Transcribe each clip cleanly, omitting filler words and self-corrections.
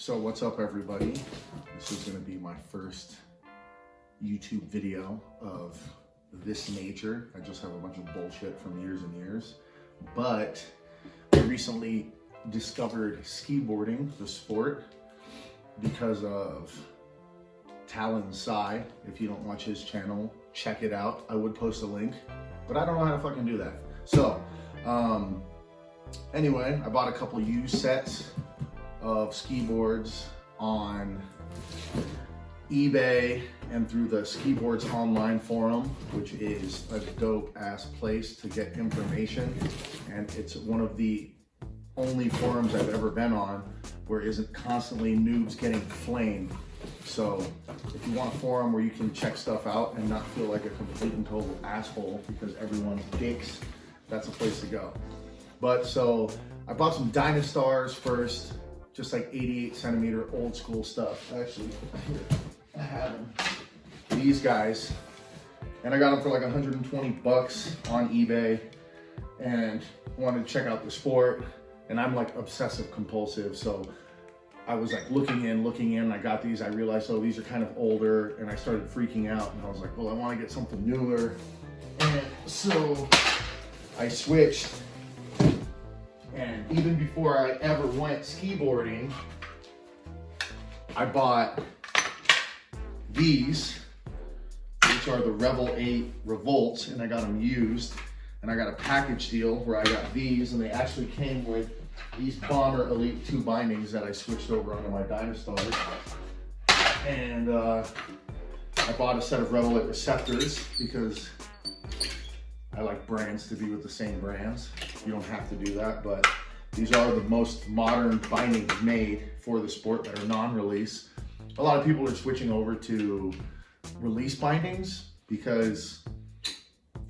So what's up, everybody? This is going to be my first YouTube video of this nature. I just have a bunch of bullshit from years and years, but I recently discovered skiboarding, the sport, because of Talon Sei. If you don't watch his channel, check it out. I would post a link, but I don't know how to fucking do that. So anyway, I bought a couple used sets of SkiBoards on eBay and through the SkiBoards online forum, which is a dope ass place to get information. And it's one of the only forums I've ever been on where isn't constantly noobs getting flamed. So if you want a forum where you can check stuff out and not feel like a complete and total asshole because everyone's dicks, that's a place to go. But so I bought some Dynastars first, just like 88 centimeter old school stuff. Actually, here, I have them. These guys, and I got them for like 120 bucks on eBay, and wanted to check out the sport. And I'm like obsessive compulsive, so I was like looking in, I got these, I realized, oh, these are kind of older, and I started freaking out, and I was like, well, I want to get something newer. And so I switched, and even before I ever went skiboarding, I bought these, which are the RVL8 revolts, and I got them used. And I got a package deal where I got these, and they actually came with these Bomber Elite 2 bindings that I switched over onto my Dynastars. And I bought a set of RVL8 receptors because I like brands to be with the same brands. You don't have to do that, but these are the most modern bindings made for the sport that are non-release. A lot of people are switching over to release bindings because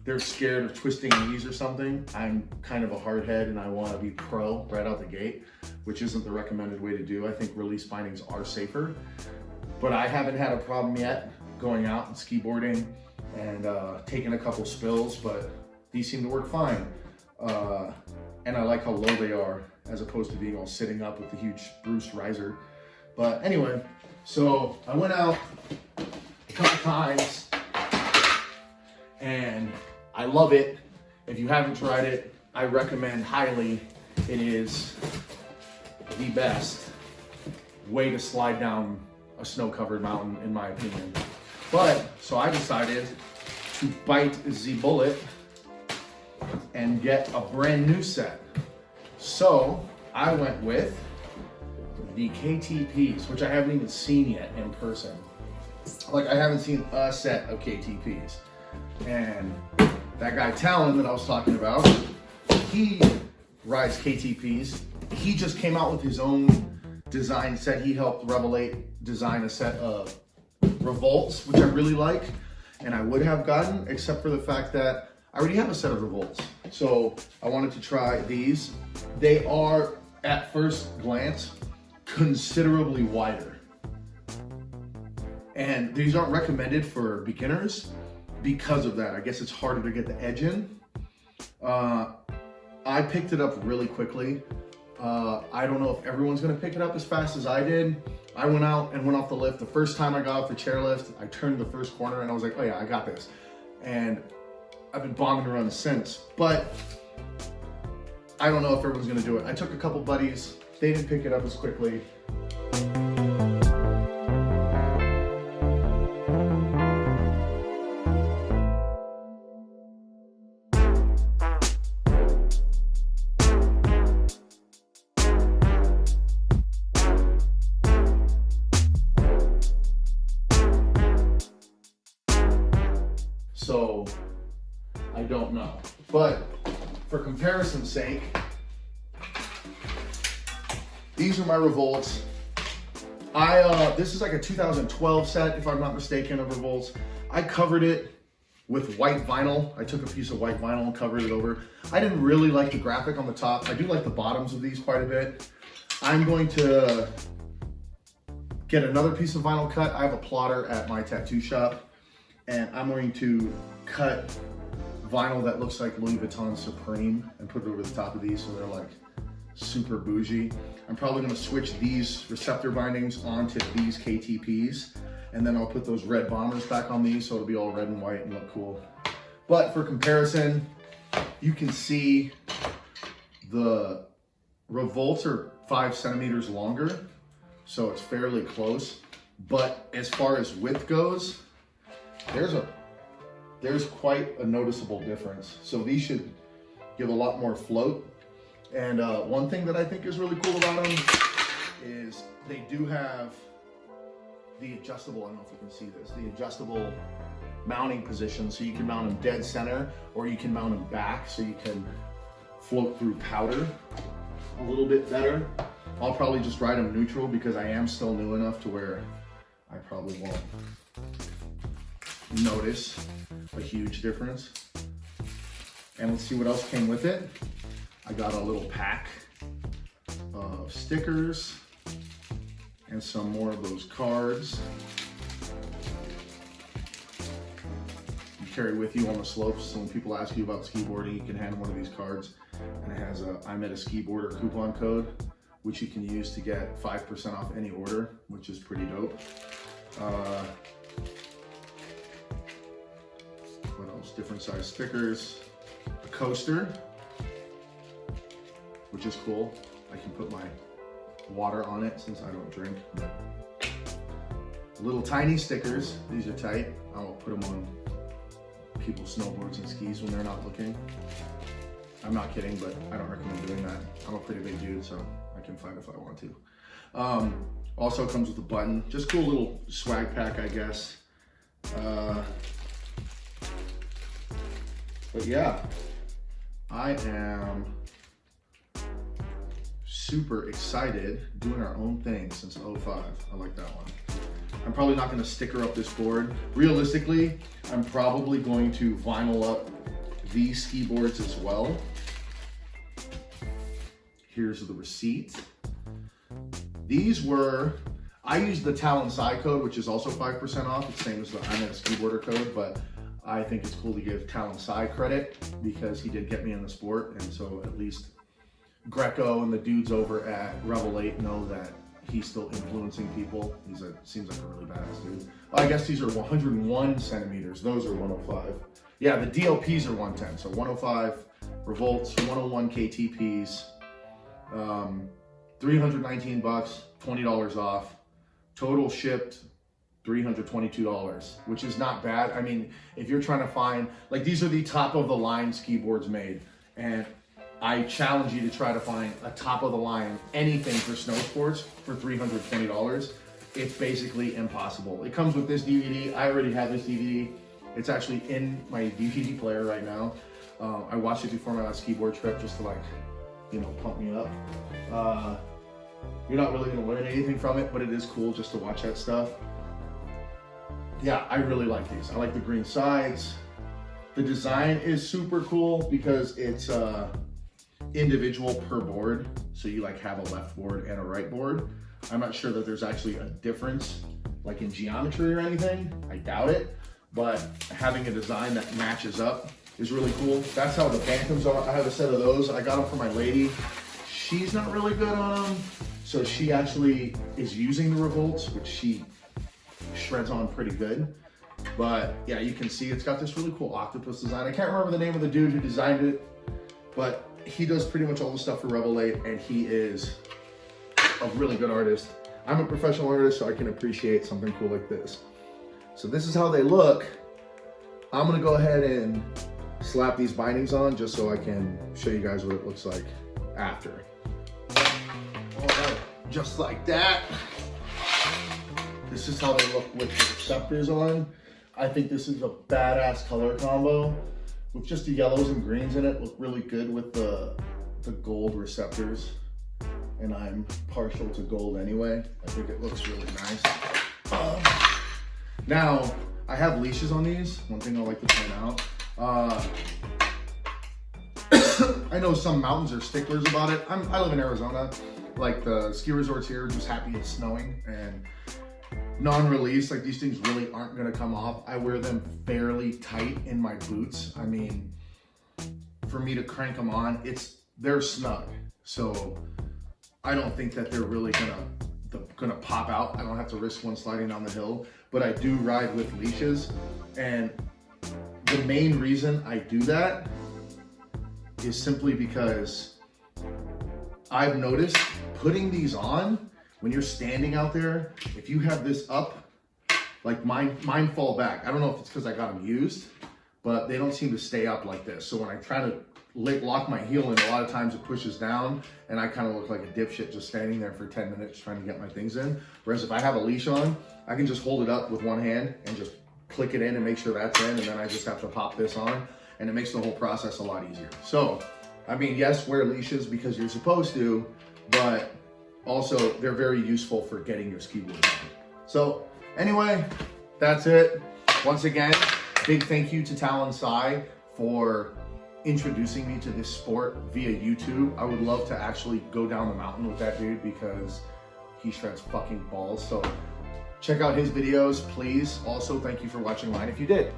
they're scared of twisting knees or something. I'm kind of a hard head and I want to be pro right out the gate, which isn't the recommended way to do. I think release bindings are safer, but I haven't had a problem yet going out and skiboarding and taking a couple spills, but these seem to work fine. And I like how low they are as opposed to being all sitting up with the huge Bruce riser. But anyway, so I went out a couple times and I love it. If you haven't tried it, I recommend highly. It is the best way to slide down a snow-covered mountain, in my opinion. But, so I decided to bite the bullet and get a brand new set. So I went with the KTPs, which I haven't even seen yet in person. Like, I haven't seen a set of KTPs. And that guy Talon that I was talking about, he rides KTPs. He just came out with his own design set. He helped RVL8 design a set of revolts, which I really like, and I would have gotten, except for the fact that I already have a set of revolts. So I wanted to try these. They are, at first glance, considerably wider. And these aren't recommended for beginners because of that. I guess it's harder to get the edge in. I picked it up really quickly. I don't know if everyone's gonna pick it up as fast as I did. I went out and went off the lift. The first time I got off the chairlift, I turned the first corner and I was like, oh yeah, I got this. And I've been bombing around since, but I don't know if everyone's gonna do it. I took a couple buddies, they didn't pick it up as quickly. So I don't know, but for comparison's sake, these are my revolts. This is like a 2012 set, if I'm not mistaken, of revolts. I covered it with white vinyl. I took a piece of white vinyl and covered it over. I didn't really like the graphic on the top. I do like the bottoms of these quite a bit. I'm going to get another piece of vinyl cut. I have a plotter at my tattoo shop, and I'm going to cut vinyl that looks like Louis Vuitton Supreme and put it over the top of these so they're like super bougie. I'm probably gonna switch these receptor bindings onto these KTPs, and then I'll put those red bombers back on these so it'll be all red and white and look cool. But for comparison, you can see the revolts are 5 centimeters longer, so it's fairly close. But as far as width goes, there's quite a noticeable difference. So these should give a lot more float. And one thing that I think is really cool about them is they do have the adjustable, I don't know if you can see this, the adjustable mounting position. So you can mount them dead center, or you can mount them back so you can float through powder a little bit better. I'll probably just ride them neutral because I am still new enough to where I probably won't notice a huge difference. And let's see what else came with it. I got a little pack of stickers and some more of those cards you carry with you on the slopes. So when people ask you about skiboarding, you can hand them one of these cards, and it has a I met a skiboarder coupon code, which you can use to get 5% off any order, which is pretty dope. What else? Different size stickers, a coaster, which is cool. I can put my water on it since I don't drink. But little tiny stickers, these are tight. I'll put them on people's snowboards and skis when they're not looking. I'm not kidding, but I don't recommend doing that. I'm a pretty big dude, so I can fight if I want to. Also comes with a button. Just cool little swag pack, I guess. But yeah, I am super excited doing our own thing since 05. I like that one. I'm probably not gonna sticker up this board. Realistically, I'm probably going to vinyl up these ski boards as well. Here's the receipt. These were, I used the Talon Sei code, which is also 5% off. It's the same as the I met a skiboarder code, but I think it's cool to give Talon Sei credit because he did get me in the sport, and so at least Greco and the dudes over at RVL8 know that he's still influencing people. Seems like a really badass dude. I guess these are 101 centimeters. Those are 105. Yeah, the DLPs are 110. So 105 revolts, 101 KTPs, 319 bucks, $20 off. Total shipped $322, which is not bad. I mean, if you're trying to find, like, these are the top of the line ski boards made, and I challenge you to try to find a top of the line anything for snow sports for $320. It's basically impossible. It comes with this DVD. I already have this DVD. It's actually in my DVD player right now. I watched it before my last ski board trip just to, like, you know, pump me up. You're not really gonna learn anything from it, but it is cool just to watch that stuff. Yeah, I really like these. I like the green sides. The design is super cool because it's individual per board. So you like have a left board and a right board. I'm not sure that there's actually a difference like in geometry or anything. I doubt it, but having a design that matches up is really cool. That's how the Bantams are. I have a set of those. I got them for my lady. She's not really good on them. So she actually is using the revolts, which she shreds on pretty good. But yeah, you can see it's got this really cool octopus design. I can't remember the name of the dude who designed it, but he does pretty much all the stuff for RVL8, and he is a really good artist. I'm a professional artist, so I can appreciate something cool like this. So this is how they look. I'm gonna go ahead and slap these bindings on just so I can show you guys what it looks like after. All right, just like that. This is how they look with the receptors on. I think this is a badass color combo with just the yellows and greens in it. Look really good with the gold receptors. And I'm partial to gold anyway. I think it looks really nice. Now, I have leashes on these. One thing I like to point out. I know some mountains are sticklers about it. I live in Arizona. Like the ski resorts here are just happy it's snowing, and non-release, like these things really aren't gonna come off. I wear them fairly tight in my boots. I mean, for me to crank them on, it's they're snug. So I don't think that they're really gonna pop out. I don't have to risk one sliding down the hill, but I do ride with leashes. And the main reason I do that is simply because I've noticed putting these on, when you're standing out there, if you have this up, like mine fall back. I don't know if it's because I got them used, but they don't seem to stay up like this. So when I try to lock my heel in, a lot of times it pushes down and I kind of look like a dipshit just standing there for 10 minutes trying to get my things in. Whereas if I have a leash on, I can just hold it up with one hand and just click it in and make sure that's in, and then I just have to pop this on, and it makes the whole process a lot easier. So, I mean, yes, wear leashes because you're supposed to, but also they're very useful for getting your ski board on. So anyway, that's it. Once again, big thank you to Talon Sei for introducing me to this sport via YouTube. I would love to actually go down the mountain with that dude because he shreds fucking balls. So check out his videos, please. Also, thank you for watching mine if you did.